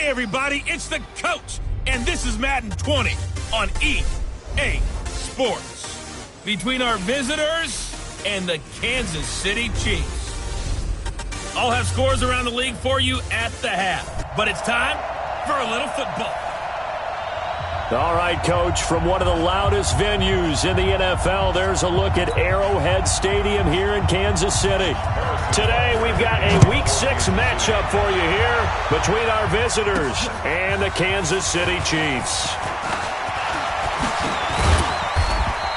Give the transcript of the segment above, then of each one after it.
Hey, everybody, it's the coach, and this is Madden 20 on EA Sports. Between our visitors and the Kansas City Chiefs. I'll have scores around the league for you at the half, but it's time for a little football. All right, Coach, from one of the loudest venues in the NFL, there's a look at Arrowhead Stadium here in Kansas City. Today, we've got a Week 6 matchup for you here between our visitors and the Kansas City Chiefs.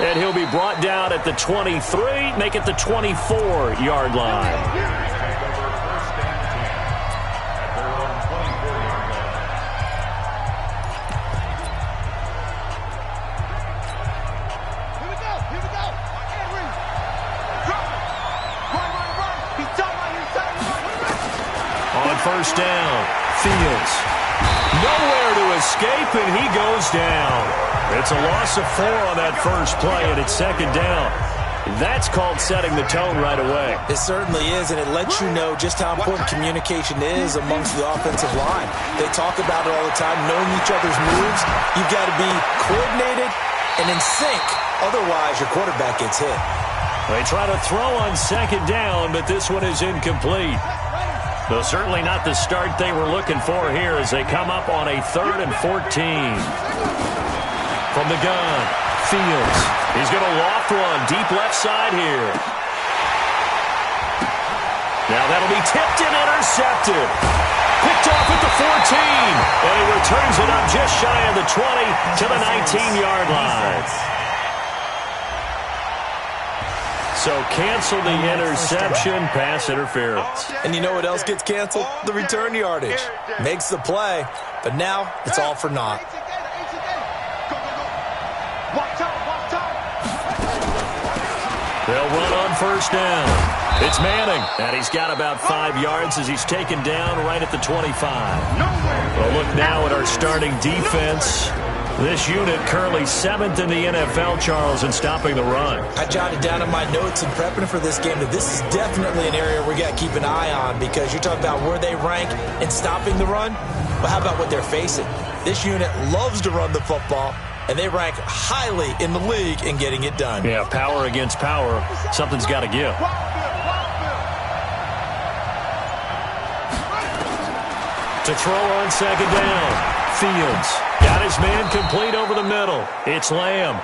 And he'll be brought down at the 23, make it the 24-yard line. First down, Fields. Nowhere to escape, and he goes down. It's a loss of 4 on that first play, and it's second down. That's called setting the tone right away. It certainly is, and it lets you know just how important communication is amongst the offensive line. They talk about it all the time, knowing each other's moves. You've got to be coordinated and in sync. Otherwise, your quarterback gets hit. They try to throw on second down, but this one is incomplete. Though certainly not the start they were looking for here as they come up on a 3rd and 14. From the gun, Fields. He's going to loft one deep left side here. Now that'll be tipped and intercepted. Picked off at the 14. And he returns it up just shy of the 20 to the 19-yard line. So cancel the interception, pass interference. And you know what else gets canceled? The return yardage. Makes the play, but now it's all for naught. They'll run on first down. It's Manning, and he's got about 5 yards as he's taken down right at the 25. Well, look now at our starting defense. This unit currently 7th in the NFL, Charles, in stopping the run. I jotted down in my notes in prepping for this game that this is definitely an area we got to keep an eye on because you're talking about where they rank in stopping the run. But how about what they're facing? This unit loves to run the football, and they rank highly in the league in getting it done. Yeah, power against power. Something's got to give. To throw on second down. Fields got his man complete over the middle. It's Lamb.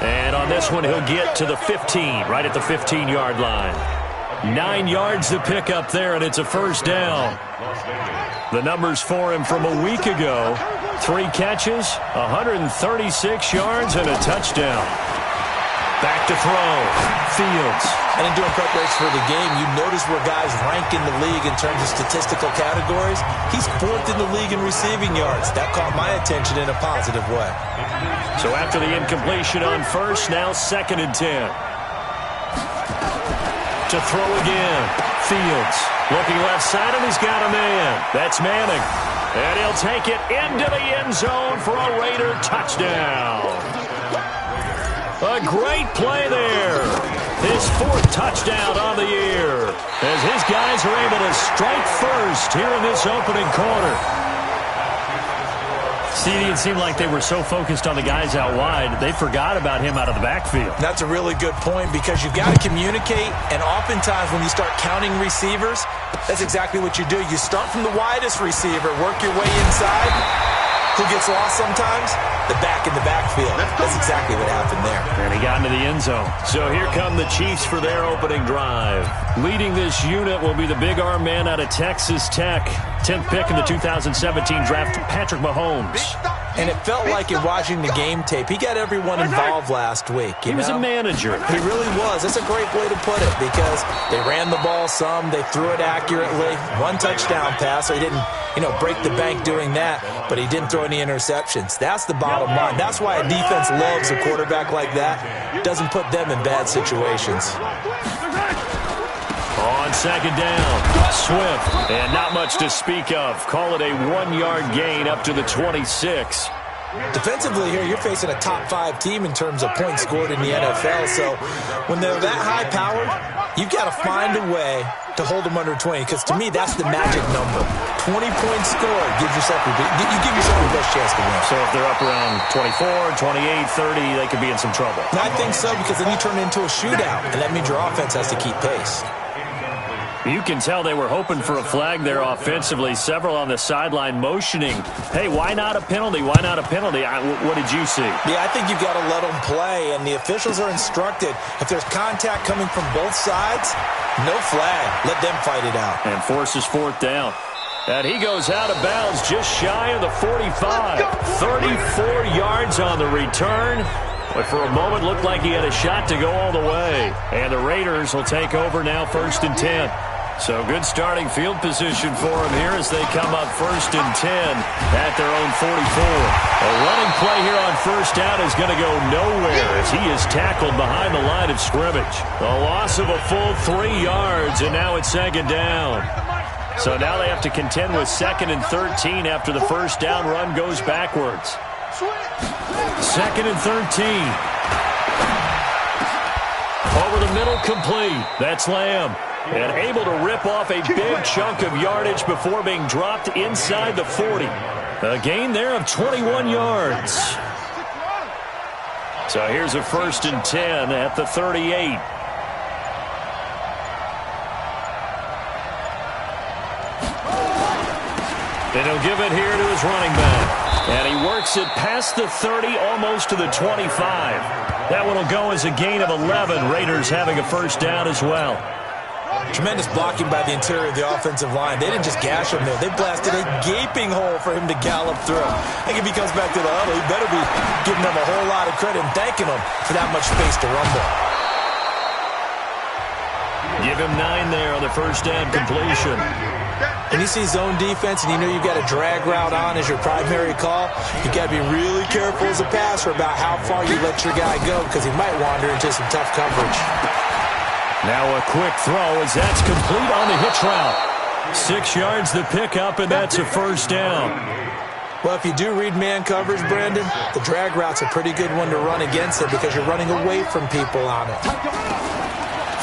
And on this one, he'll get to the 15, right at the 15-yard line. 9 yards to pick up there, and it's a first down. The numbers for him from a week ago. 3 catches, 136 yards, and a touchdown. Back to throw. Fields. And in doing preparation for the game, you notice where guys rank in the league in terms of statistical categories. He's 4th in the league in receiving yards. That caught my attention in a positive way. So after the incompletion on first, now 2nd and 10. To throw again. Fields. Looking left side, and he's got a man. That's Manning. And he'll take it into the end zone for a Raider touchdown. A great play there. His 4th touchdown on the year as his guys are able to strike first here in this opening quarter. CD, it seemed like they were so focused on the guys out wide, they forgot about him out of the backfield. That's a really good point because you've got to communicate, and oftentimes when you start counting receivers, that's exactly what you do. You start from the widest receiver, work your way inside. Who gets lost sometimes? The back in the backfield. That's exactly what happened there. And he got into the end zone. So here come the Chiefs for their opening drive. Leading this unit will be the big arm man out of Texas Tech. 10th pick in the 2017 draft, Patrick Mahomes. And it felt like in watching the game tape, he got everyone involved last week. He was a manager. He really was. That's a great way to put it because they ran the ball some, they threw it accurately. 1 touchdown pass, so he didn't, break the bank doing that, but he didn't throw any interceptions. That's the bottom line. That's why a defense loves a quarterback like that. Doesn't put them in bad situations. On second down, Swift, and not much to speak of. Call it a 1-yard gain up to the 26. Defensively here, you're facing a top 5 team in terms of points scored in the NFL. So when they're that high-powered, you've got to find a way to hold them under 20, because to me, that's the magic number. 20 points scored gives yourself you give yourself the best chance to win. So if they're up around 24, 28, 30, they could be in some trouble. And I think so, because then you turn it into a shootout, and that means your offense has to keep pace. You can tell they were hoping for a flag there offensively. Several on the sideline motioning, hey, why not a penalty? Why not a penalty? What did you see? Yeah, I think you've got to let them play, and the officials are instructed, if there's contact coming from both sides, no flag. Let them fight it out. And forces 4th down. And he goes out of bounds just shy of the 45. 34 yards on the return. But for a moment, looked like he had a shot to go all the way. And the Raiders will take over now 1st and 10. So good starting field position for them here as they come up 1st and 10 at their own 44. A running play here on 1st down is going to go nowhere as he is tackled behind the line of scrimmage. A loss of a full 3 yards, and now it's 2nd down. So now they have to contend with 2nd and 13 after the 1st down run goes backwards. 2nd and 13. Over the middle, complete. That's Lamb. And able to rip off a big chunk of yardage before being dropped inside the 40. A gain there of 21 yards. So here's a 1st and 10 at the 38. And he'll give it here to his running back. And he works it past the 30, almost to the 25. That one will go as a gain of 11. Raiders having a 1st down as well. Tremendous blocking by the interior of the offensive line. They didn't just gash him there. They blasted a gaping hole for him to gallop through. I think if he comes back to the huddle, he better be giving them a whole lot of credit and thanking them for that much space to rumble. Give him 9 there on the 1st down completion. When you see zone defense and you know you've got a drag route on as your primary call, you've got to be really careful as a passer about how far you let your guy go, because he might wander into some tough coverage. Now a quick throw as that's complete on the hitch route. 6 yards the pickup, and that's a 1st down. Well, if you do read man coverage, Brandon, the drag route's a pretty good one to run against it because you're running away from people on it.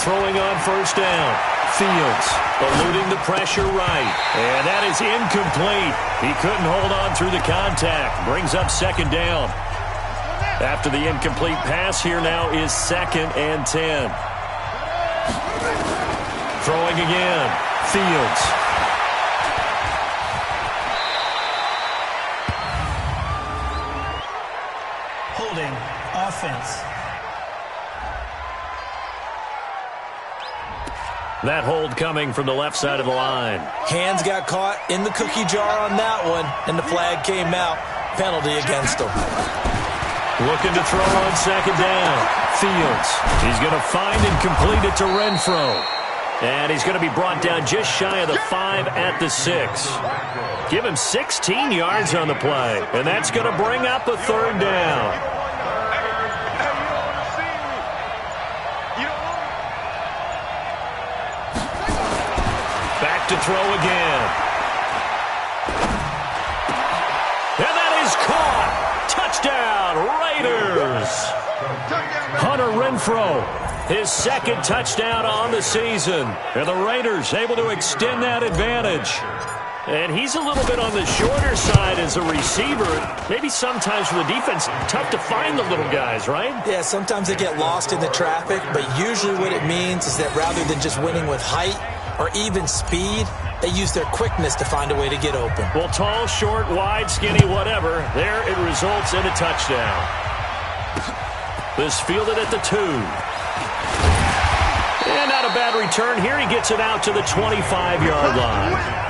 Throwing on 1st down. Fields eluding the pressure right. And that is incomplete. He couldn't hold on through the contact. Brings up 2nd down. After the incomplete pass, here now is 2nd and 10. Throwing again. Fields. Holding offense. That hold coming from the left side of the line. Hands got caught in the cookie jar on that one, and the flag came out. Penalty against him. Looking to throw on 2nd down. Fields. He's going to find and complete it to Renfro. And he's going to be brought down just shy of the 5 at the 6. Give him 16 yards on the play. And that's going to bring up a 3rd down. Back to throw again. And that is caught. Touchdown, Raiders. Hunter Renfro, his 2nd touchdown on the season. And the Raiders able to extend that advantage. And he's a little bit on the shorter side as a receiver. Maybe sometimes for the defense, tough to find the little guys, right? Yeah, sometimes they get lost in the traffic, but usually what it means is that rather than just winning with height or even speed, they use their quickness to find a way to get open. Well, tall, short, wide, skinny, whatever, there it results in a touchdown. This fielded at the 2. And not a bad return here. He gets it out to the 25-yard line.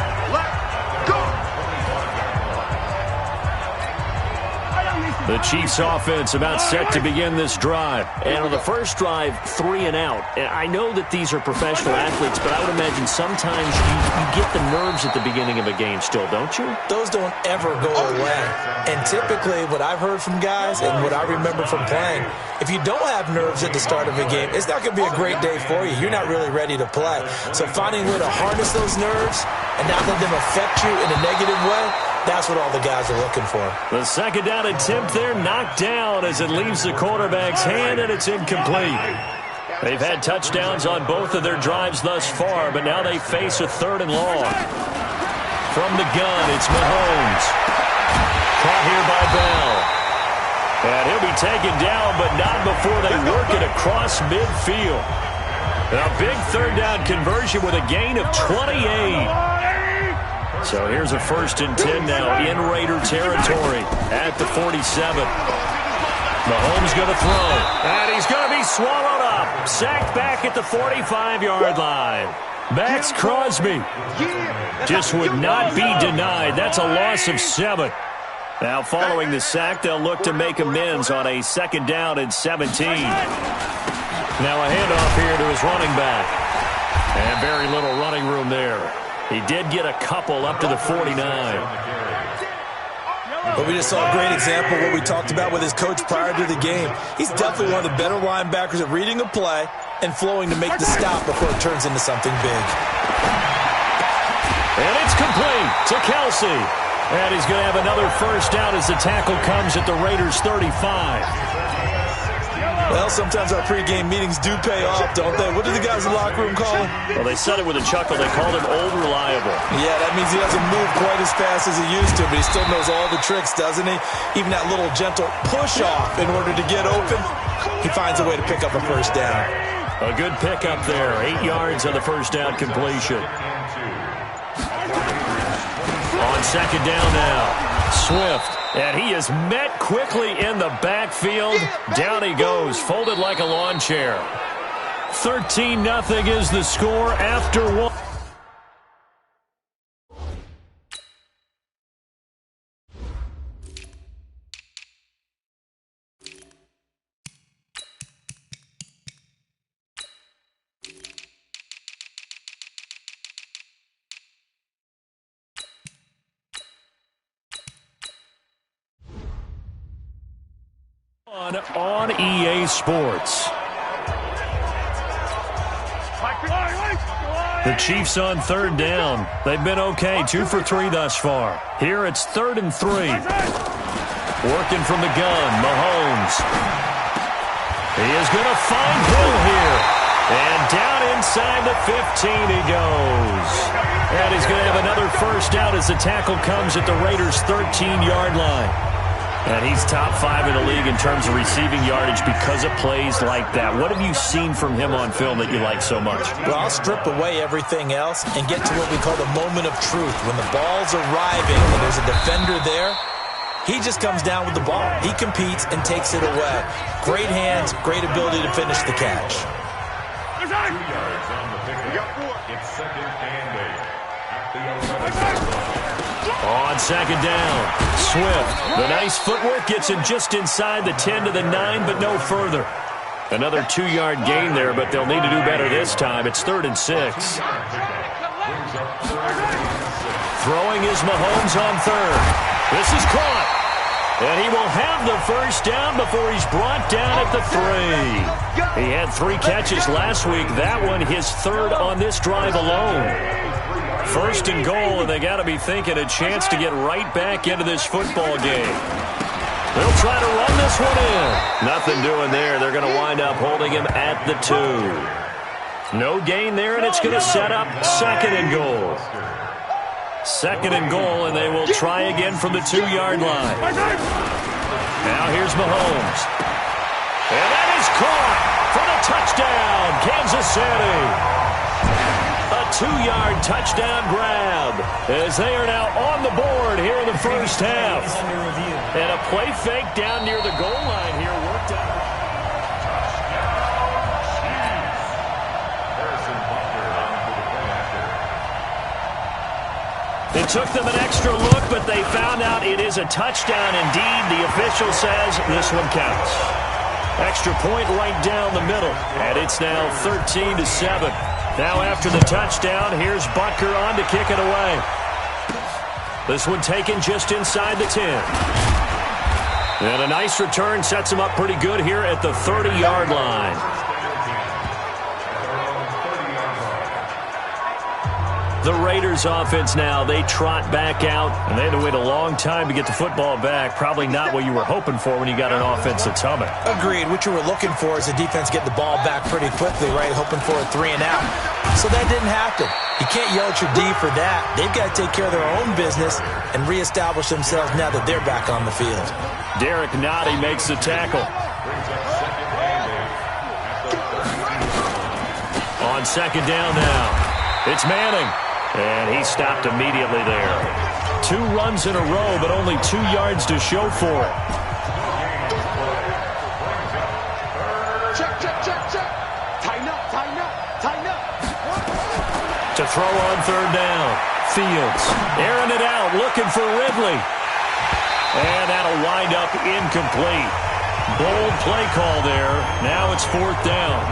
The Chiefs offense about set to begin this drive. And on the first drive, 3 and out. And I know that these are professional athletes, but I would imagine sometimes you get the nerves at the beginning of a game still, don't you? Those don't ever go away. And typically what I've heard from guys and what I remember from playing, if you don't have nerves at the start of a game, it's not going to be a great day for you. You're not really ready to play. So finding a way to harness those nerves and not let them affect you in a negative way, That's what all the guys are looking for. The second down attempt there knocked down as it leaves the quarterback's hand, and it's incomplete. They've had touchdowns on both of their drives thus far, but now they face a 3rd and long. From the gun, it's Mahomes. Caught here by Bell. And he'll be taken down, but not before they work it across midfield. A big 3rd down conversion with a gain of 28. So here's a 1st and 10 now in Raider territory at the 47. Mahomes going to throw, and he's going to be swallowed up. Sacked back at the 45-yard line. Max Crosby just would not be denied. That's a loss of 7. Now following the sack, they'll look to make amends on a 2nd down and 17. Now a handoff here to his running back. And very little running room there. He did get a couple up to the 49. But we just saw a great example of what we talked about with his coach prior to the game. He's definitely one of the better linebackers at reading a play and flowing to make the stop before it turns into something big. And it's complete to Kelsey. And he's going to have another 1st down as the tackle comes at the Raiders' 35. Well, sometimes our pregame meetings do pay off, don't they? What do the guys in the locker room call him? Well, they said it with a chuckle. They called him Old Reliable. Yeah, that means he doesn't move quite as fast as he used to, but he still knows all the tricks, doesn't he? Even that little gentle push-off in order to get open, he finds a way to pick up a 1st down. A good pickup there. 8 yards on the 1st down completion. On 2nd down now. Swift, and he is met quickly in the backfield. Down he goes, folded like a lawn chair. 13-0 is the score after 1. On EA Sports. The Chiefs on 3rd down. They've been okay, 2 for 3 thus far. Here it's 3rd and 3. Working from the gun, Mahomes. He is going to find Hill here. And down inside the 15 he goes. And he's going to have another 1st down as the tackle comes at the Raiders' 13-yard line. And he's top 5 in the league in terms of receiving yardage because of plays like that. What have you seen from him on film that you like so much? Well, I'll strip away everything else and get to what we call the moment of truth. When the ball's arriving and there's a defender there, he just comes down with the ball. He competes and takes it away. Great hands, great ability to finish the catch. On 2nd down, Swift. The nice footwork gets him just inside the 10 to the 9, but no further. Another 2-yard gain there, but they'll need to do better this time. It's 3rd and 6. Throwing is Mahomes on 3rd. This is caught. And he will have the 1st down before he's brought down at the 3. He had 3 catches last week. That one his 3rd on this drive alone. 1st and goal, and they got to be thinking a chance to get right back into this football game. They'll try to run this one in. Nothing doing there. They're going to wind up holding him at the 2. No gain there, and it's going to set up 2nd and goal. 2nd and goal, and they will try again from the 2-yard line. Now here's Mahomes. And that is caught for the touchdown, Kansas City. A 2-yard touchdown grab as they are now on the board here in the 1st half. And a play fake down near the goal line here worked out. It took them an extra look, but they found out it is a touchdown indeed. The official says this one counts. Extra point right down the middle. And it's now 13-7. Now after the touchdown, here's Butker on to kick it away. This one taken just inside the 10. And a nice return sets him up pretty good here at the 30-yard line. The Raiders offense now, they trot back out, and they had to wait a long time to get the football back. Probably not what you were hoping for when you got an offense that's humming. Agreed. What you were looking for is the defense getting the ball back pretty quickly, right? Hoping for a 3 and out. So that didn't happen. You can't yell at your D for that. They've got to take care of their own business and reestablish themselves now that they're back on the field. Derek Nottie makes the tackle. On second down now, it's Manning. And he stopped immediately there. 2 runs in a row, but only 2 yards to show for it. Check. Tighten up. To throw on third down. Fields airing it out, looking for Ridley. And that'll wind up incomplete. Bold play call there. Now it's 4th down.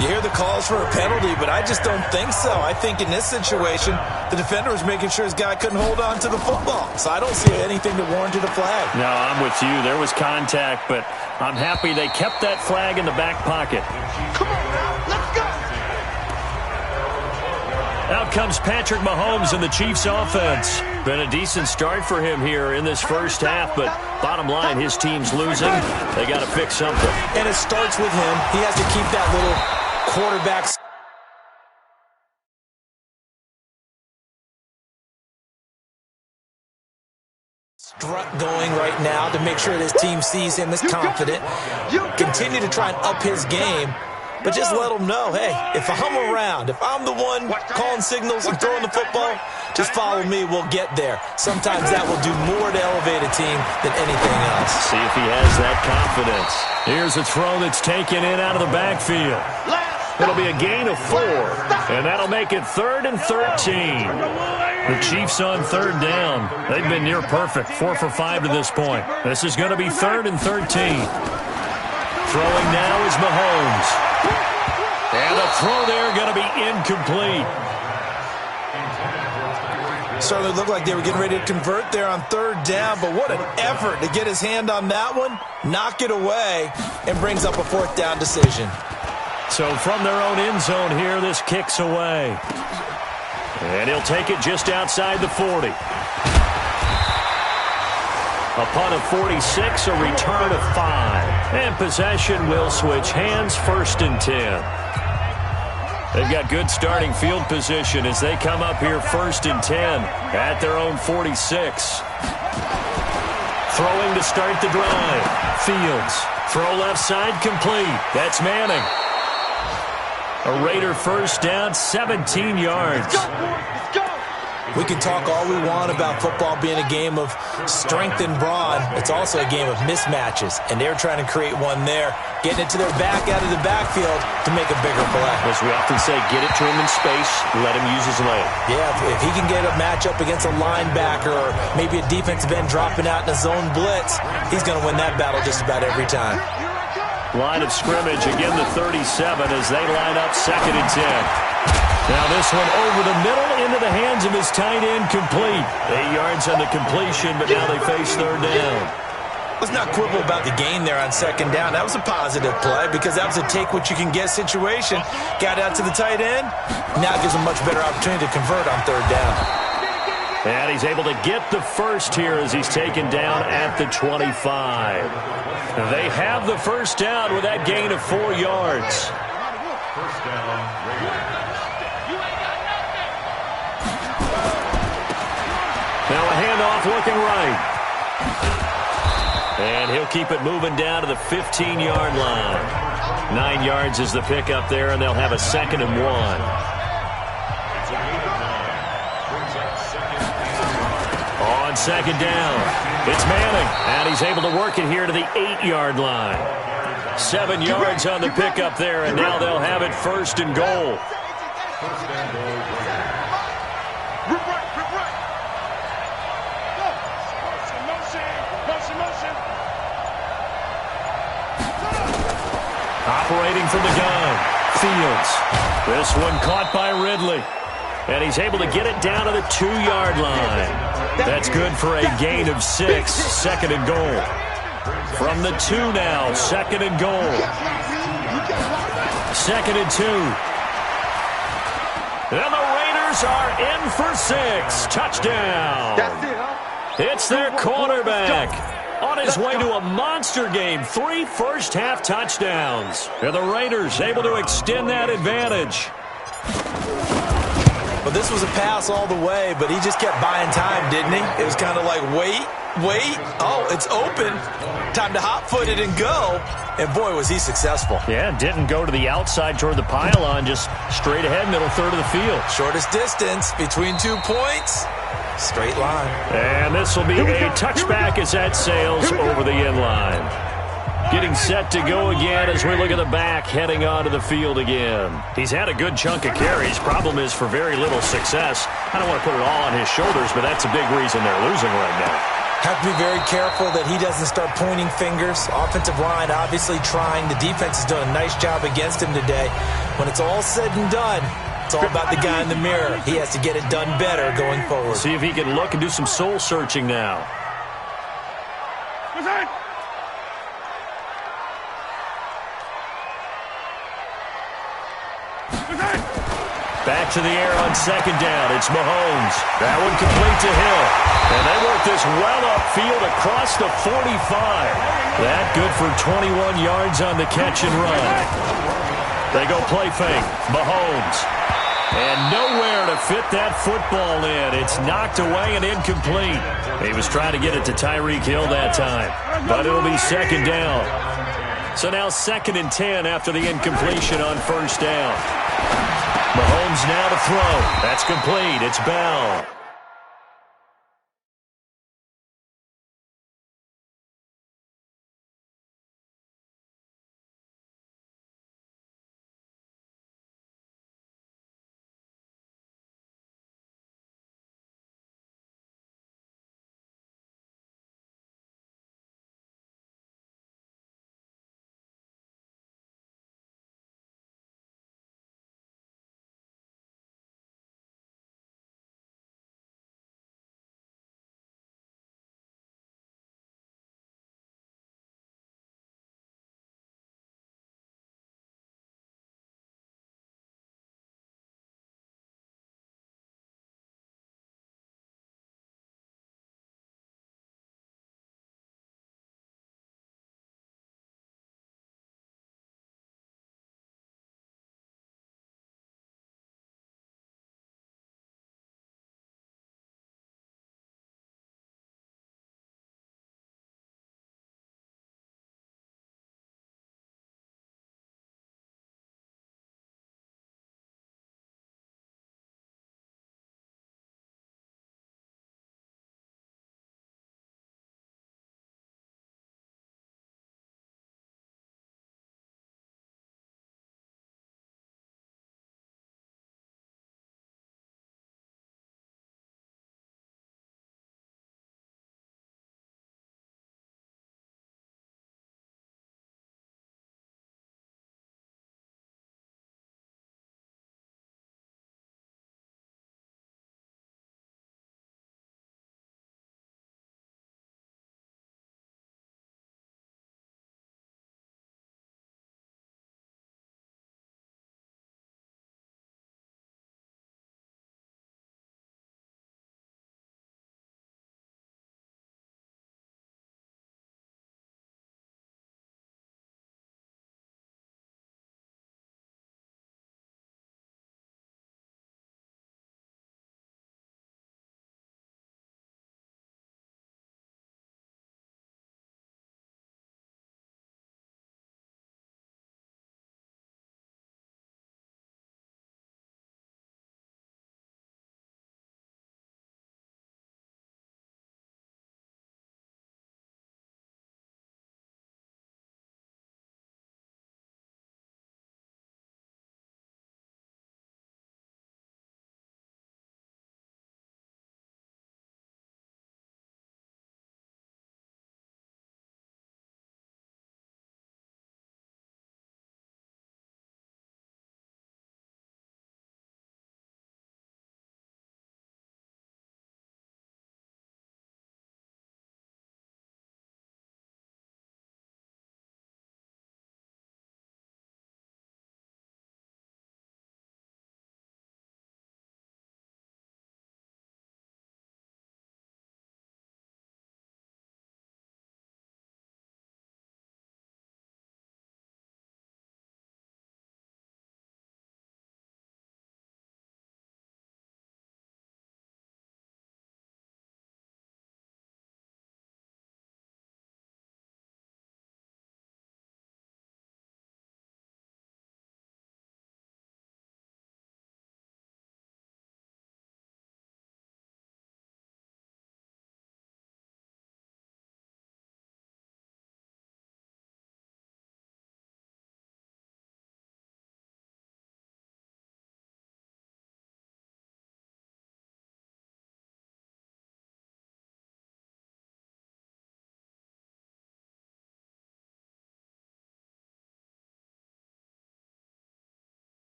You hear the calls for a penalty, but I just don't think so. I think in this situation, the defender was making sure his guy couldn't hold on to the football. So I don't see anything that warranted a flag. No, I'm with you. There was contact, but I'm happy they kept that flag in the back pocket. Come on now, let's go. Out comes Patrick Mahomes and the Chiefs offense. Been a decent start for him here in this first half, but bottom line, his team's losing. They got to fix something. And it starts with him. He has to keep that little quarterback strut going right now to make sure his team sees him as confident. Continue to try and up his game, but just let him know, hey, if I'm around, if I'm the one calling signals and throwing the football, just follow me, we'll get there. Sometimes that will do more to elevate a team than anything else. See if he has that confidence. Here's a throw that's taken in out of the backfield. It'll be a gain of 4, and that'll make it 3rd and 13. The Chiefs on third down. They've been near perfect, 4 for 5 to this point. This is going to be 3rd and 13. Throwing now is Mahomes. And a throw there going to be incomplete. Certainly looked like they were getting ready to convert there on third down, but what an effort to get his hand on that one, knock it away, and brings up a 4th down decision. So from their own end zone here, this kicks away. And he'll take it just outside the 40. A punt of 46, a return of 5. And possession will switch hands, 1st and 10. They've got good starting field position as they come up here 1st and 10 at their own 46. Throwing to start the drive. Fields. Throw left side complete. That's Manning. A Raider first down, 17 yards. We can talk all we want about football being a game of strength and brawn. It's also a game of mismatches, and they're trying to create one there, getting it to their back out of the backfield to make a bigger play. As we often say, get it to him in space, let him use his leg. Yeah, if he can get a matchup against a linebacker or maybe a defensive end dropping out in a zone blitz, he's going to win that battle just about every time. Line of scrimmage, again the 37 as they line up 2nd and 10. Now this one over the middle into the hands of his tight end, complete. 8 yards on the completion, but now they face third down. Let's not quibble about the gain there on 2nd down. That was a positive play because that was a take-what-you-can-get situation. Got out to the tight end. Now it gives him a much better opportunity to convert on third down. And he's able to get the first here as he's taken down at the 25. They have the first down with that gain of 4 yards. Now a handoff looking right. And he'll keep it moving down to the 15-yard line. 9 yards is the pickup there, and they'll have a 2nd and 1. On 2nd down, it's Manning, and he's able to work it here to the 8-yard line. 7 yards on the pickup there, and now they'll have it 1st and goal. Operating from the gun, Fields. This one caught by Ridley. And he's able to get it down to the 2-yard line. That's good for a gain of 6, 2nd and goal. From the 2 now, 2nd and goal. 2nd and 2. And the Raiders Raiders are in for 6. Touchdown. That's it, huh? It's their quarterback. On his way to a monster game. 3 first-half touchdowns. And the Raiders able to extend that advantage. Well, this was a pass all the way, but he just kept buying time, didn't he? It was kind of like, wait. Oh, it's open. Time to hot-foot it and go. And, boy, was he successful. Yeah, didn't go to the outside toward the pylon, just straight ahead, middle third of the field. Shortest distance between 2 points. Straight line. And this will be a touchback as that sails over the end line. Getting set to go again as we look at the back heading onto the field again. He's had a good chunk of carries. Problem is for very little success. I don't want to put it all on his shoulders, but that's a big reason they're losing right now. Have to be very careful that he doesn't start pointing fingers. Offensive line obviously trying. The defense has done a nice job against him today. When it's all said and done, it's all about the guy in the mirror. He has to get it done better going forward. See if he can look and do some soul searching now. Back to the air on second down. It's Mahomes. That one complete to Hill. And they work this well upfield across the 45. That good for 21 yards on the catch and run. They go play fake. Mahomes. And nowhere to fit that football in. It's knocked away and incomplete. He was trying to get it to Tyreek Hill that time. But it'll be second down. So now 2nd and 10 after the incompletion on first down. Mahomes now to throw. That's complete. It's Bell.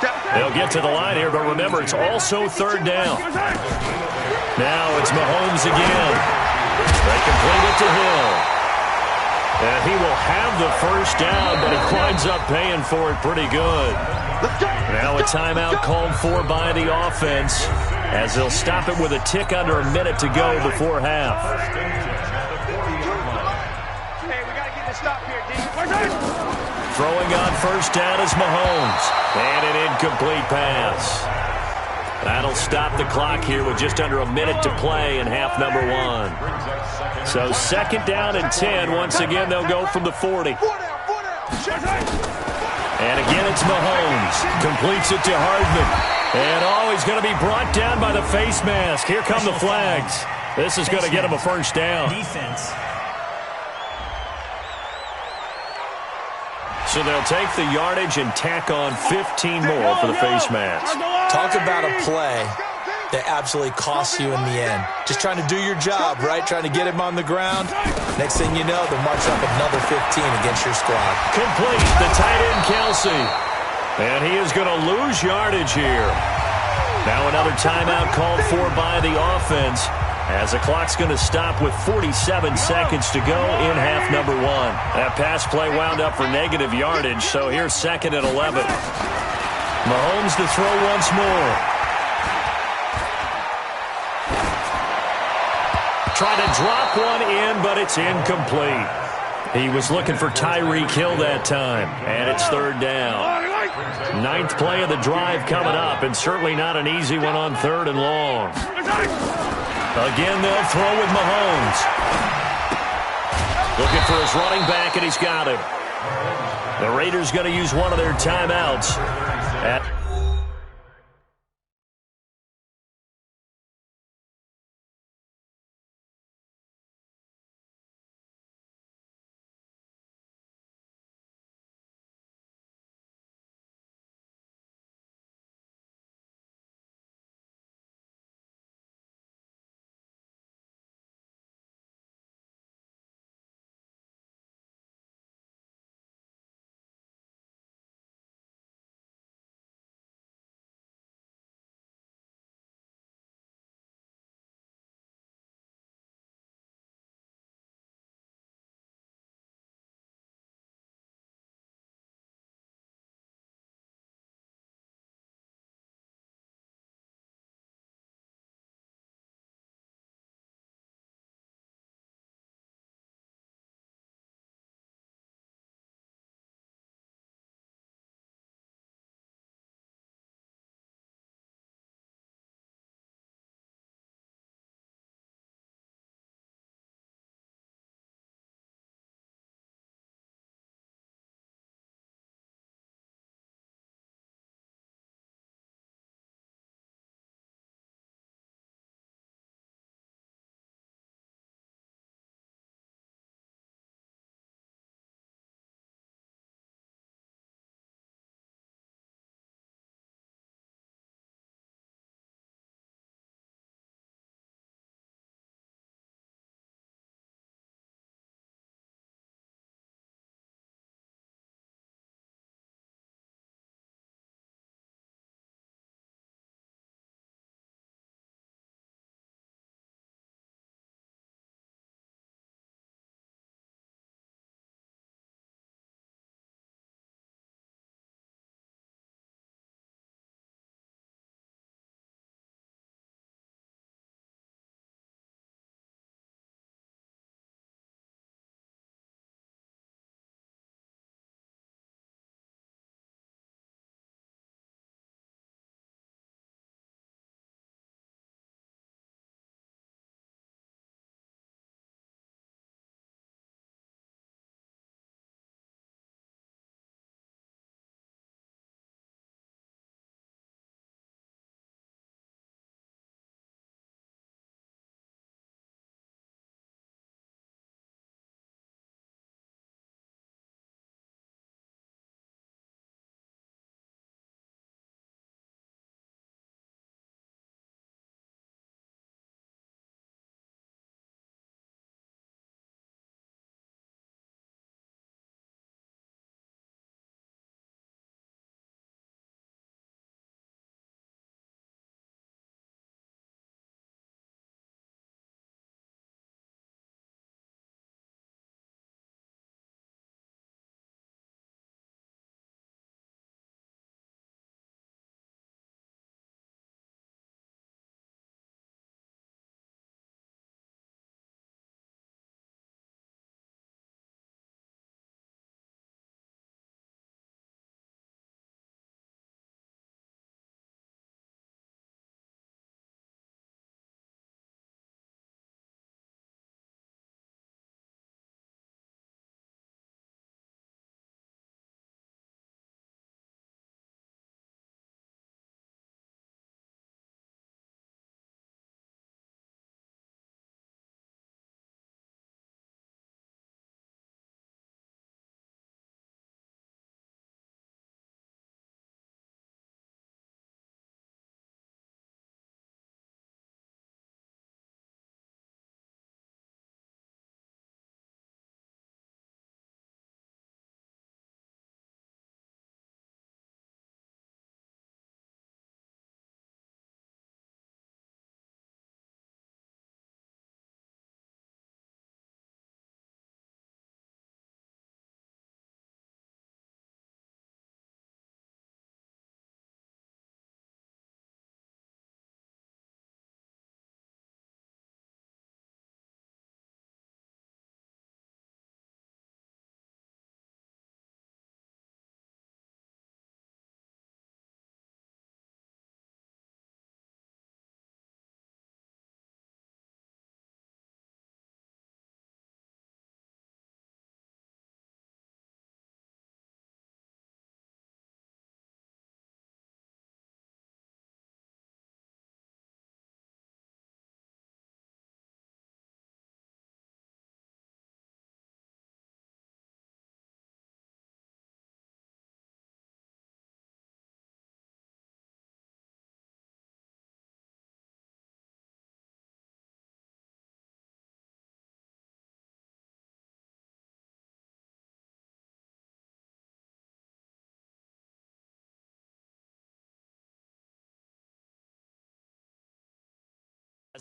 They'll get to the line here, but remember, it's also third down. Now it's Mahomes again. They complete it to Hill. And he will have the first down, but he winds up paying for it pretty good. Now a timeout called for by the offense, as they'll stop it with a tick under a minute to go before half. Hey, we got to get this stop here, D. Throwing on first down is Mahomes. And an incomplete pass. That'll stop the clock here with just under a minute to play in half number one. So second down and 10. Once again, they'll go from the 40. And again, it's Mahomes. Completes it to Hardman. And he's going to be brought down by the face mask. Here come the flags. This is going to get him a first down. Defense. So they'll take the yardage and tack on 15 more for the face mask. Talk about a play that absolutely costs you in the end. Just trying to do your job, right? Trying to get him on the ground. Next thing you know, they'll march up another 15 against your squad. Complete, the tight end Kelsey. And he is going to lose yardage here. Now another timeout called for by the offense, as the clock's going to stop with 47 seconds to go in half number one. That pass play wound up for negative yardage, so here's second and 11. Mahomes to throw once more. Trying to drop one in, but it's incomplete. He was looking for Tyreek Hill that time, and it's third down. Ninth play of the drive coming up, and certainly not an easy one on third and long. Again, they'll throw with Mahomes. Looking for his running back, and he's got him. The Raiders going to use one of their timeouts at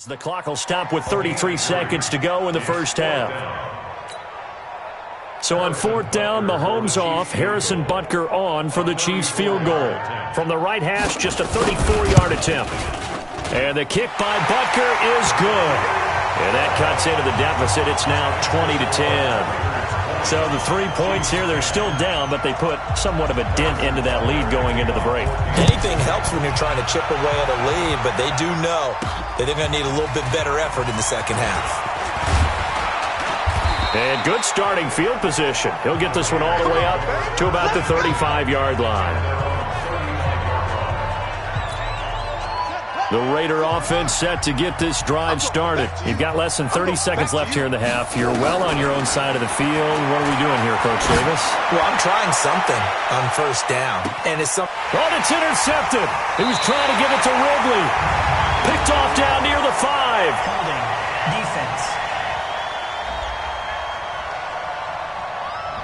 The clock will stop with 33 seconds to go in the first half. So on fourth down, Mahomes off, Harrison Butker on for the Chiefs field goal. From the right hash, just a 34-yard attempt. And the kick by Butker is good. And that cuts into the deficit. It's now 20-10. So the 3 points here, they're still down, but they put somewhat of a dent into that lead going into the break. Anything helps when you're trying to chip away at a lead, but they do know that they're going to need a little bit better effort in the second half. And good starting field position. He'll get this one all the way up to about the 35-yard line. The Raider offense set to get this drive started. You've got less than 30 seconds left here in the half. You're well on your own side of the field. What are we doing here, Coach Davis? Well, I'm trying something on first down. And it's something. Oh, it's intercepted. He was trying to give it to Ridley. Picked off down near the 5. Holding. Defense.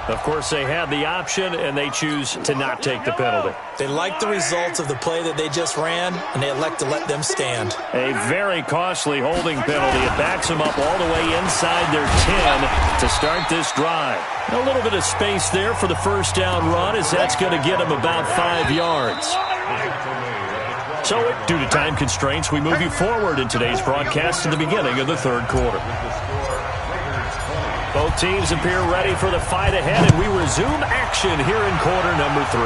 Of course, they had the option, and they choose to not take the penalty. They like the results of the play that they just ran, and they elect to let them stand. A very costly holding penalty. It backs them up all the way inside their 10 to start this drive. A little bit of space there for the first down run, as that's going to get them about 5 yards. So, due to time constraints, we move you forward in today's broadcast to the beginning of the third quarter. Both teams appear ready for the fight ahead, and we resume action here in quarter number 3.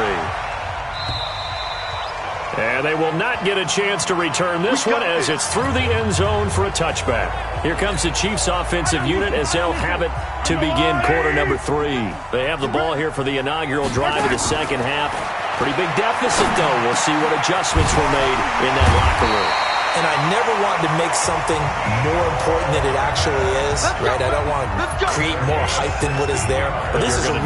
And they will not get a chance to return this one as it's through the end zone for a touchback. Here comes the Chiefs offensive unit as they'll have it to begin quarter number 3. They have the ball here for the inaugural drive of the second half. Pretty big deficit, though. We'll see what adjustments were made in that locker room. And I never want to make something more important than it actually is, right? I don't want to create more hype than what is there. But this is I'm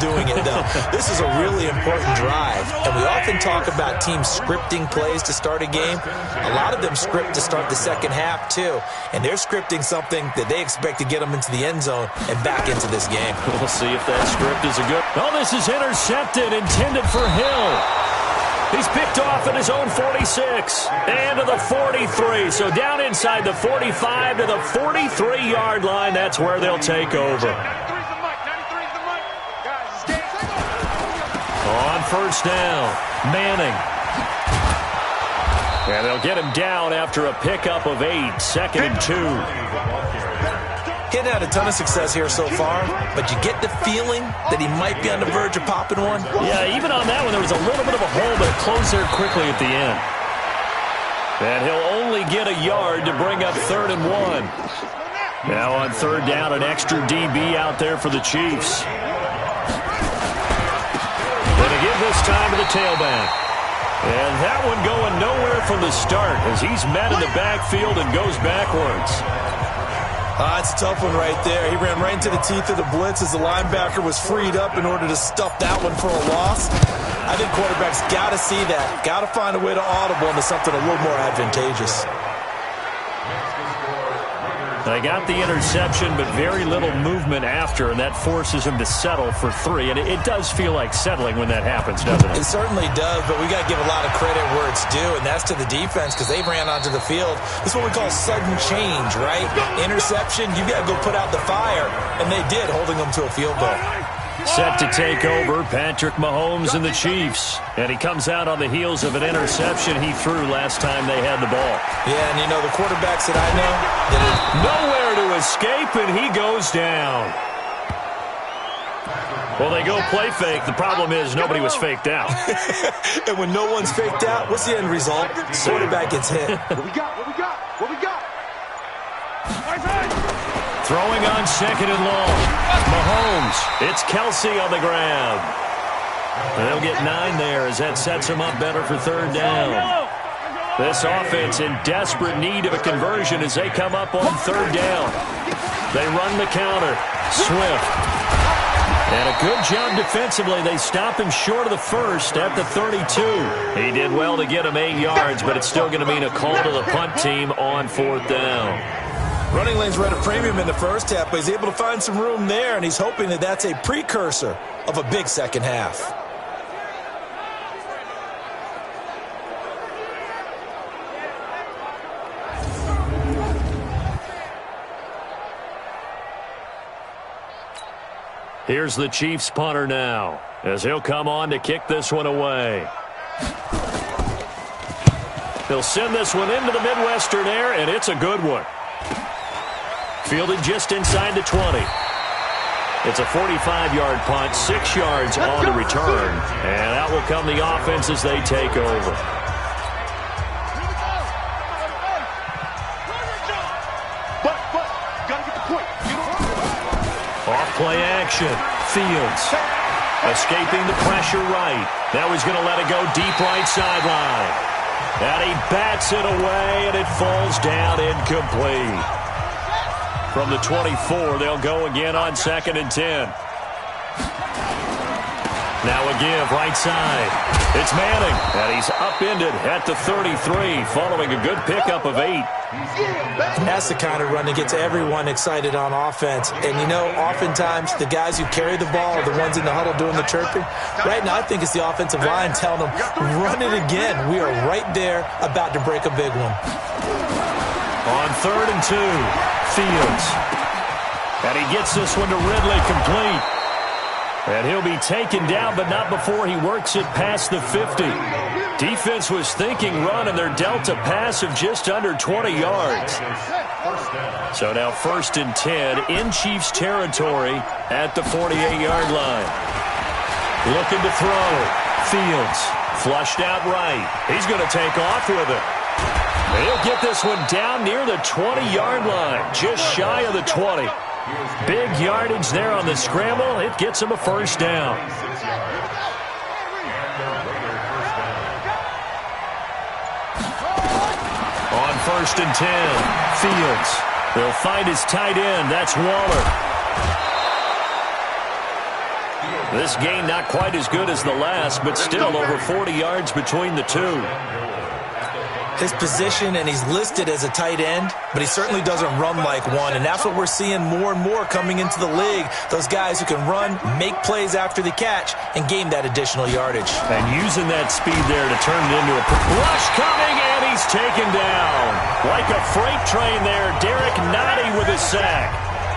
doing it, though. This is a really important drive. And we often talk about teams scripting plays to start a game. A lot of them script to start the second half, too. And they're scripting something that they expect to get them into the end zone and back into this game. We'll see if that script is a good... Oh, this is intercepted, intended for Hill. He's picked off at his own 46 and to the 43. So down inside the 45 to the 43-yard line. That's where they'll take over. On first down, Manning. And they'll get him down after a pickup of 8, 2nd and 2. He's had a ton of success here so far, but you get the feeling that he might be on the verge of popping one. Yeah, even on that one, there was a little bit of a hole, but it closed there quickly at the end. And he'll only get a yard to bring up 3rd and 1. Now on third down, an extra DB out there for the Chiefs. Going to give this time to the tailback. And that one going nowhere from the start as he's met in the backfield and goes backwards. It's a tough one right there. He ran right into the teeth of the blitz as the linebacker was freed up in order to stuff that one for a loss. I think quarterbacks got to see that. Got to find a way to audible into something a little more advantageous. They got the interception, but very little movement after, and that forces him to settle for 3. And it does feel like settling when that happens, doesn't it? It certainly does, but we got to give a lot of credit where it's due, and that's to the defense because they ran onto the field. This is what we call sudden change, right? Interception, you got to go put out the fire, and they did, holding them to a field goal. Set to take over, Patrick Mahomes and the Chiefs. And he comes out on the heels of an interception he threw last time they had the ball. Yeah, and you know, the quarterbacks that I know... Nowhere to escape, and he goes down. Well, they go play fake. The problem is nobody was faked out. And when no one's faked out, what's the end result? Quarterback gets hit. What we got? What we got? What we got? Throwing on 2nd and long. Mahomes. It's Kelsey on the grab. And they'll get 9 there as that sets him up better for 3rd down. This offense in desperate need of a conversion as they come up on 3rd down. They run the counter. Swift. And a good job defensively. They stop him short of the first at the 32. He did well to get him 8 yards, but it's still going to mean a call to the punt team on 4th down. Running lanes were at a premium in the first half, but he's able to find some room there, and he's hoping that that's a precursor of a big second half. Here's the Chiefs punter now, as he'll come on to kick this one away. He'll send this one into the Midwestern air, and it's a good one. Fielded just inside the 20. It's a 45-yard punt, 6 yards on the return, and out will come the offense as they take over. Off-play action. Fields escaping the pressure right. Now he's going to let it go deep right sideline. And he bats it away, and it falls down incomplete. From the 24, they'll go again on 2nd and 10. Now a give right side. It's Manning, and he's upended at the 33 following a good pickup of 8. That's the kind of run that gets everyone excited on offense. And, you know, oftentimes the guys who carry the ball are the ones in the huddle doing the chirping. Right now I think it's the offensive line telling them, run it again. We are right there about to break a big one. On 3rd and 2, Fields. And he gets this one to Ridley complete. And he'll be taken down, but not before he works it past the 50. Defense was thinking run, and they're dealt a pass of just under 20 yards. So now 1st and 10 in Chiefs territory at the 48-yard line. Looking to throw. Fields flushed out right. He's going to take off with it. And he'll get this one down near the 20-yard line, just shy of the 20. Big yardage there on the scramble. It gets him a first down. On 1st and 10, Fields. They'll find his tight end. That's Waller. This game not quite as good as the last, but still over 40 yards between the two. His position, and he's listed as a tight end, but he certainly doesn't run like one, and that's what we're seeing more and more coming into the league. Those guys who can run, make plays after the catch, and gain that additional yardage. And using that speed there to turn it into a rush coming, and he's taken down. Like a freight train there, Derek Nottie with a sack.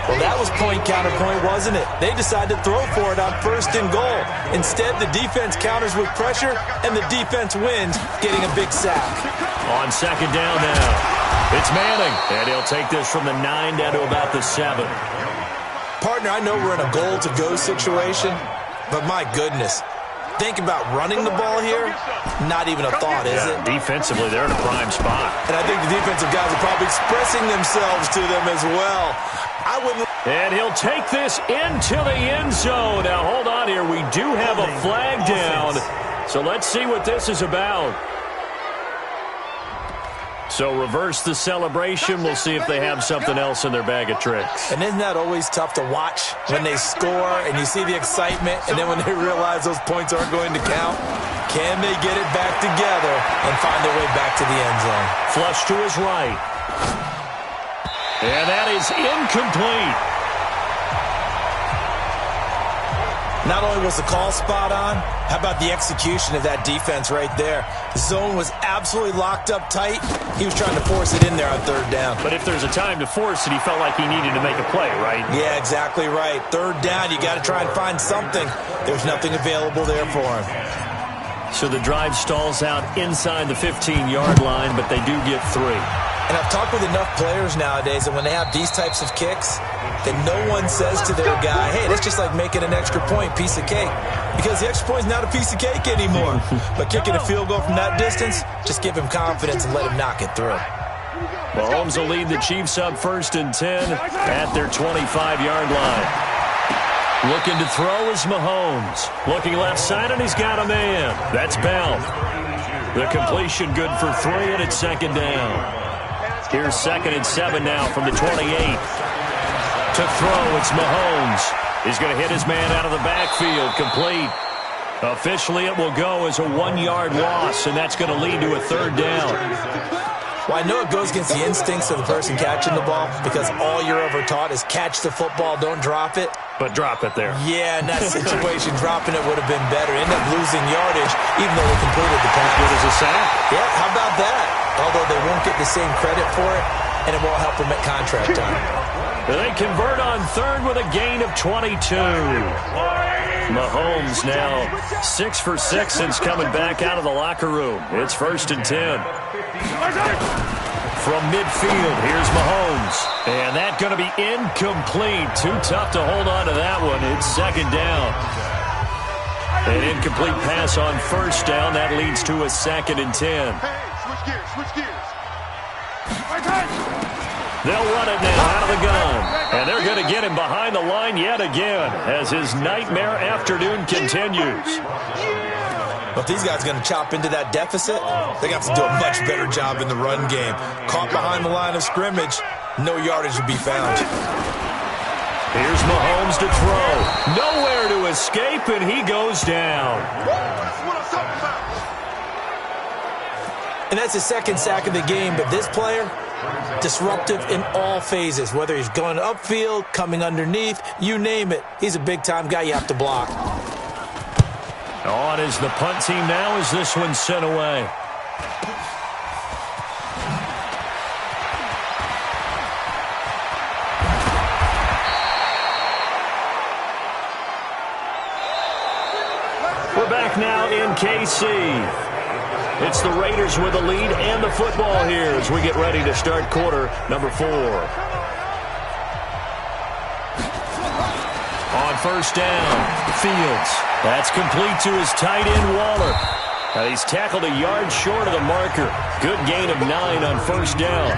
Well, that was point counterpoint, wasn't it? They decided to throw for it on 1st and goal. Instead, the defense counters with pressure, and the defense wins, getting a big sack. On 2nd down now, it's Manning, and he'll take this from the 9 down to about the 7. Partner, I know we're in a goal-to-go situation, but my goodness, think about running the ball here. Not even a thought, is it? Defensively, they're in a prime spot. And I think the defensive guys are probably expressing themselves to them as well. And he'll take this into the end zone. Now, hold on here. We do have a flag down. So let's see what this is about. So reverse the celebration. We'll see if they have something else in their bag of tricks. And isn't that always tough to watch when they score and you see the excitement, and then when they realize those points aren't going to count? Can they get it back together and find their way back to the end zone? Flush to his right. And that is incomplete. Not only was the call spot on, how about the execution of that defense right there? The zone was absolutely locked up tight. He was trying to force it in there on 3rd down. But if there's a time to force it, he felt like he needed to make a play, right? Yeah, exactly right. 3rd down, you got to try and find something. There's nothing available there for him. So the drive stalls out inside the 15-yard line, but they do get 3. And I've talked with enough players nowadays that when they have these types of kicks, that no one says to their guy, hey, that's just like making an extra point, piece of cake. Because the extra point is not a piece of cake anymore. But kicking a field goal from that distance, just give him confidence and let him knock it through. Mahomes will lead the Chiefs up 1st and 10 at their 25-yard line. Looking to throw is Mahomes. Looking left side, and he's got a man. That's Bell. The completion good for 3, and it's 2nd down. Here's 2nd and 7 now from the 28. To throw, it's Mahomes. He's going to hit his man out of the backfield. Complete. Officially, it will go as a 1-yard loss, and that's going to lead to a 3rd down. Well, I know it goes against the instincts of the person catching the ball because all you're ever taught is catch the football, don't drop it. But drop it there. Yeah, in that situation, dropping it would have been better. End up losing yardage, even though they completed the pass. Good as a sack. Yeah, how about that? Although they won't get the same credit for it, and it won't help him at contract time. They convert on third with a gain of 22. Mahomes now 6 for 6 since coming back out of the locker room. It's 1st and 10. From midfield, here's Mahomes. And that's going to be incomplete. Too tough to hold on to that one. It's 2nd down. An incomplete pass on 1st down. That leads to a 2nd and 10. Switch gears. They'll run it now out of the gun. And they're going to get him behind the line yet again as his nightmare afternoon continues. Well, if these guys are going to chop into that deficit, they got to do a much better job in the run game. Caught behind the line of scrimmage, no yardage would be found. Here's Mahomes to throw. Nowhere to escape, and he goes down. And that's his 2nd sack of the game, but this player, disruptive in all phases, whether he's going upfield, coming underneath, you name it. He's a big-time guy you have to block. On is the punt team now as this one's sent away. We're back now in KC. It's the Raiders with the lead and the football here as we get ready to start quarter number 4. On 1st down, Fields. That's complete to his tight end, Waller. And he's tackled a yard short of the marker. Good gain of 9 on 1st down.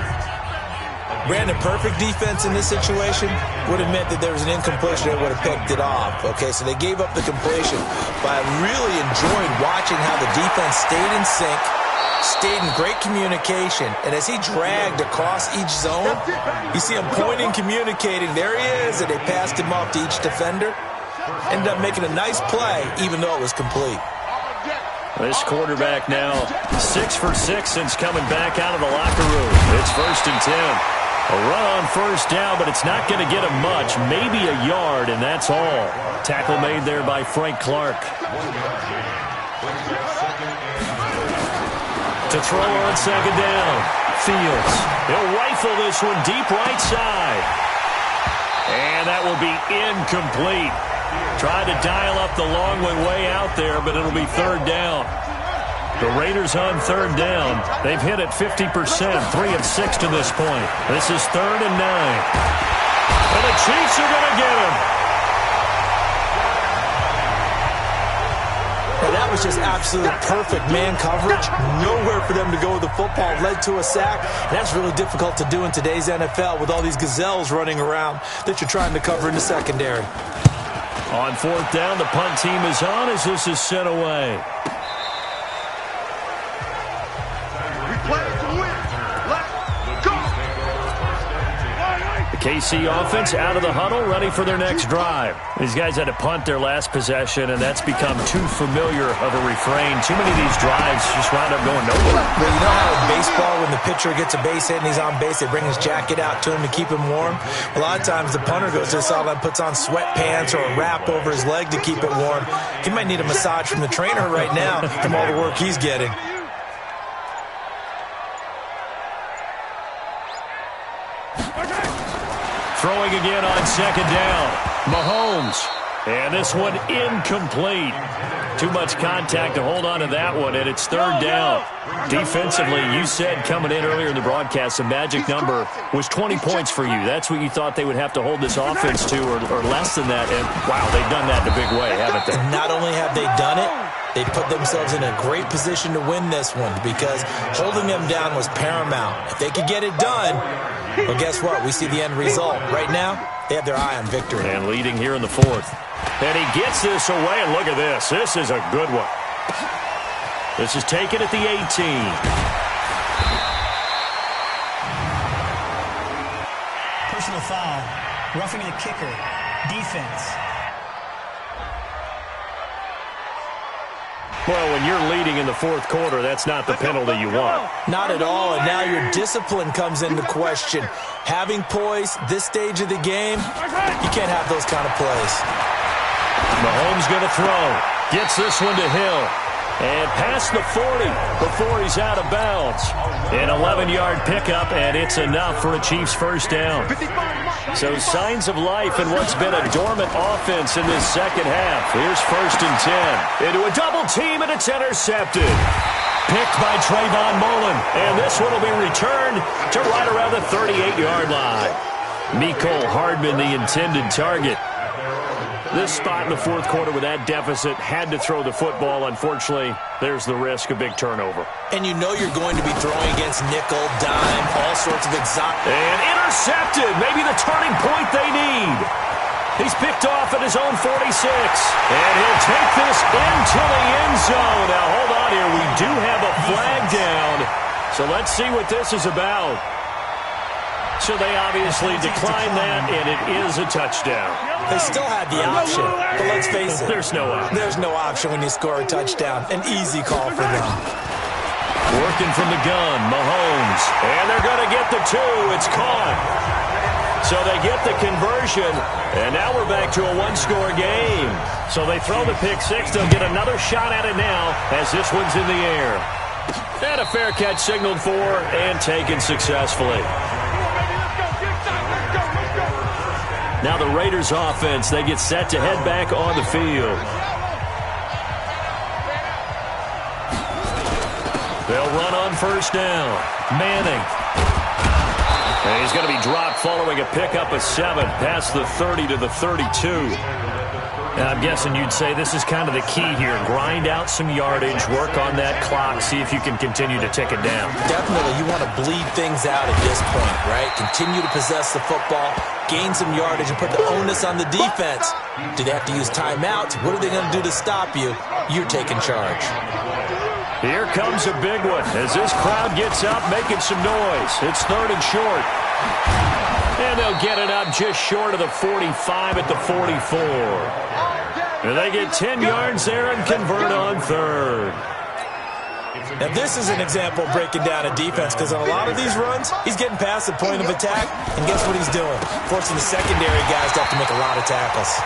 Brandon, perfect defense in this situation would have meant that there was an incompletion that would have picked it off. Okay, so they gave up the completion. But I really enjoyed watching how the defense stayed in sync, stayed in great communication, and as he dragged across each zone, you see him pointing, communicating. There he is, and they passed him off to each defender. Ended up making a nice play, even though it was complete. This quarterback now 6 for 6 since coming back out of the locker room. It's 1st and 10. A run on 1st down, but it's not going to get him much. Maybe a yard, and that's all. Tackle made there by Frank Clark. To throw on 2nd down. Fields. He'll rifle this one deep right side. And that will be incomplete. Tried to dial up the long one way out there, but it'll be 3rd down. The Raiders on 3rd down. They've hit it 50%, 3 of 6 to this point. This is 3rd and 9. And the Chiefs are going to get him. Now that was just absolute perfect man coverage. Nowhere for them to go with the football. Led to a sack. And that's really difficult to do in today's NFL with all these gazelles running around that you're trying to cover in the secondary. On 4th down, the punt team is on as this is sent away. The KC offense out of the huddle, ready for their next drive. These guys had to punt their last possession, and that's become too familiar of a refrain. Too many of these drives just wound up going nowhere. But you know how in baseball, when the pitcher gets a base hit and he's on base, they bring his jacket out to him to keep him warm? A lot of times the punter goes to the sideline, puts on sweatpants or a wrap over his leg to keep it warm. He might need a massage from the trainer right now from all the work he's getting. Throwing again on 2nd down. Mahomes. And this one incomplete. Too much contact to hold on to that one, and it's 3rd down. Defensively, you said coming in earlier in the broadcast, the magic number was 20 points for you. That's what you thought they would have to hold this offense to, or less than that. And, wow, they've done that in a big way, haven't they? And not only have they done it, they put themselves in a great position to win this one because holding them down was paramount. If they could get it done, well, guess what? We see the end result. Right now, they have their eye on victory. And leading here in the 4th. And he gets this away, and look at this. This is a good one. This is taken at the 18. Personal foul. Roughing the kicker. Defense. Well, when you're leading in the 4th quarter, that's not the penalty you want. Not at all, and now your discipline comes into question. Having poise this stage of the game, you can't have those kind of plays. Mahomes going to throw. Gets this one to Hill. And past the 40 before he's out of bounds. An 11-yard pickup, and it's enough for a Chiefs first down. So signs of life in what's been a dormant offense in this second half. Here's 1st and 10. Into a double team, and it's intercepted. Picked by Trayvon Mullen. And this one will be returned to right around the 38-yard line. Mecole Hardman, the intended target. This spot in the fourth quarter with that deficit, had to throw the football. Unfortunately, there's the risk of big turnover. And you know you're going to be throwing against nickel, dime, all sorts of exotic. And intercepted. Maybe the turning point they need. He's picked off at his own 46. And he'll take this into the end zone. Now, hold on here. We do have a flag down. So let's see what this is about. So they obviously declined that, and it is a touchdown. They still had the option, but let's face it. There's no option. There's no option when you score a touchdown. An easy call for them. Working from the gun, Mahomes. And they're going to get the 2. It's caught. So they get the conversion, and now we're back to a one-score game. So they throw the pick 6. They'll get another shot at it now as this one's in the air. And a fair catch signaled for and taken successfully. Now the Raiders offense, they get set to head back on the field. They'll run on first down. Manning. And he's going to be dropped following a pickup of 7 past the 30 to the 32. And I'm guessing you'd say this is kind of the key here. Grind out some yardage, work on that clock, see if you can continue to tick it down. Definitely, you want to bleed things out at this point, right? Continue to possess the football, gain some yardage, and put the onus on the defense. Do they have to use timeouts? What are they going to do to stop you? You're taking charge. Here comes a big one as this crowd gets up making some noise. It's 3rd and short. And they'll get it up just short of the 45 at the 44. And they get 10 yards there and convert on 3rd. Now, this is an example of breaking down a defense because on a lot of these runs, he's getting past the point of attack, and guess what he's doing? Forcing the secondary guys to have to make a lot of tackles.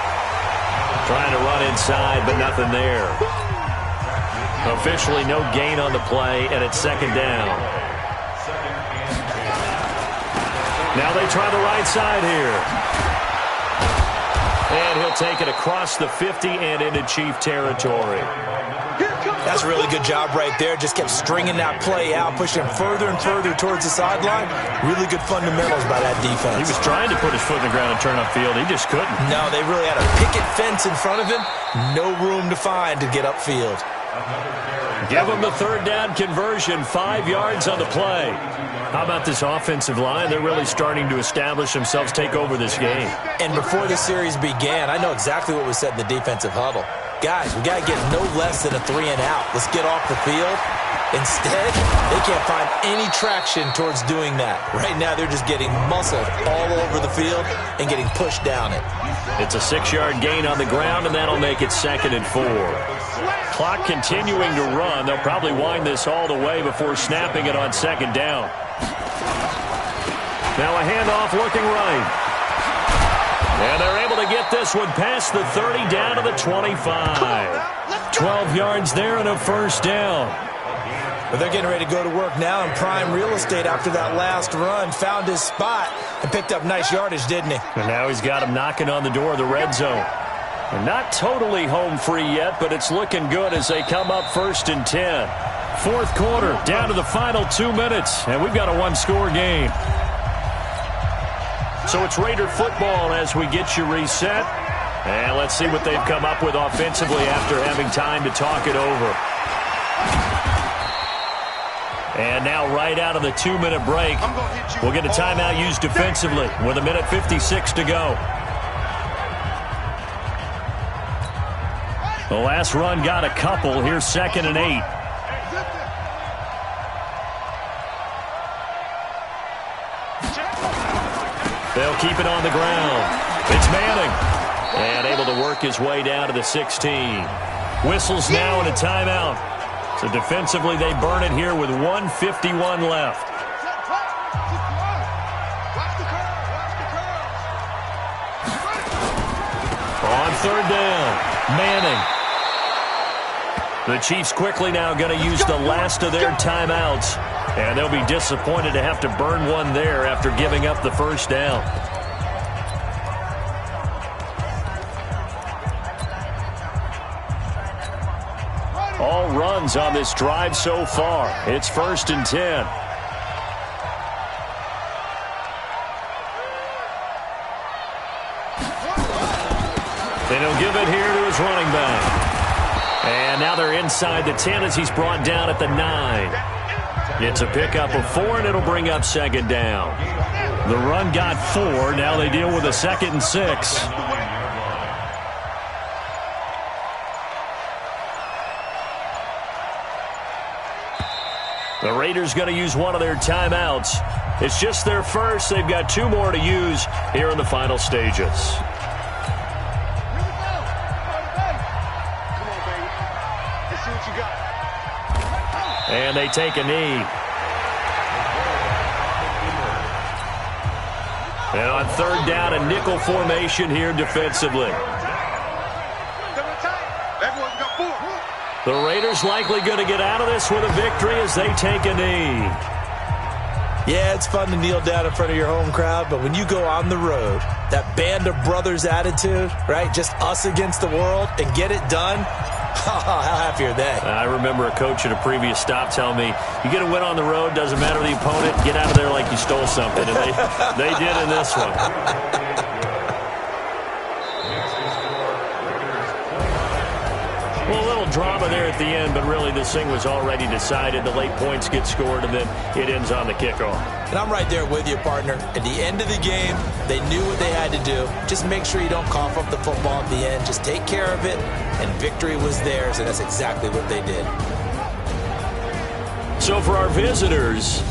Trying to run inside, but nothing there. Officially no gain on the play, and it's 2nd down. Now they try the right side here. And he'll take it across the 50 and into Chief territory. That's a really good job right there. Just kept stringing that play out, pushing him further and further towards the sideline. Really good fundamentals by that defense. He was trying to put his foot in the ground and turn upfield. He just couldn't. No, they really had a picket fence in front of him. No room to find to get upfield. Give him the 3rd down conversion, 5 yards on the play. How about this offensive line? They're really starting to establish themselves, take over this game. And before the series began, I know exactly what was said in the defensive huddle. Guys, we got to get no less than a 3 and out. Let's get off the field. Instead, they can't find any traction towards doing that. Right now, they're just getting muscled all over the field and getting pushed down it. It's a 6-yard gain on the ground, and that'll make it 2nd and 4. Clock continuing to run. They'll probably wind this all the way before snapping it on 2nd down. Now a handoff looking right. And they're able to get this one past the 30 down to the 25. 12 yards there and a first down. But they're getting ready to go to work now in prime real estate after that last run. Found his spot and picked up nice yardage, didn't he? And now he's got him knocking on the door of the red zone. And not totally home free yet, but it's looking good as they come up 1st and 10. Fourth quarter, down to the final 2 minutes, and we've got a one-score game. So it's Raider football as we get you reset. And let's see what they've come up with offensively after having time to talk it over. And now right out of the 2-minute break, we'll get a timeout used defensively with 1:56 to go. The last run got a couple. Here's 2nd and 8. They'll keep it on the ground. It's Manning. And able to work his way down to the 16. Whistles now and a timeout. So defensively, they burn it here with 1:51 left. On 3rd down, Manning. The Chiefs quickly now going to use the last of their timeouts, and they'll be disappointed to have to burn one there after giving up the first down. All runs on this drive so far. It's 1st and 10. And he'll give it here to his running back. And now they're inside the 10 as he's brought down at the 9. It's a pickup of 4, and it'll bring up 2nd down. The run got 4. Now they deal with a 2nd and 6. The Raiders going to use one of their timeouts. It's just their first. They've got 2 more to use here in the final stages. And they take a knee. And on 3rd down, a nickel formation here defensively. The Raiders likely going to get out of this with a victory as they take a knee. Yeah, it's fun to kneel down in front of your home crowd, but when you go on the road, that band of brothers attitude, right, just us against the world, and get it done, how happy are they? I remember a coach at a previous stop telling me, you get a win on the road, doesn't matter the opponent, get out of there like you stole something. And they did in this one. Well, a little drama there at the end, but really this thing was already decided. The late points get scored, and then it ends on the kickoff. And I'm right there with you, partner. At the end of the game, they knew what they had to do. Just make sure you don't cough up the football at the end. Just take care of it, and victory was theirs, and that's exactly what they did. So for our visitors,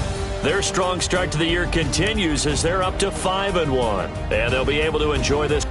their strong start to the year continues as they're up to 5-1, and they'll be able to enjoy this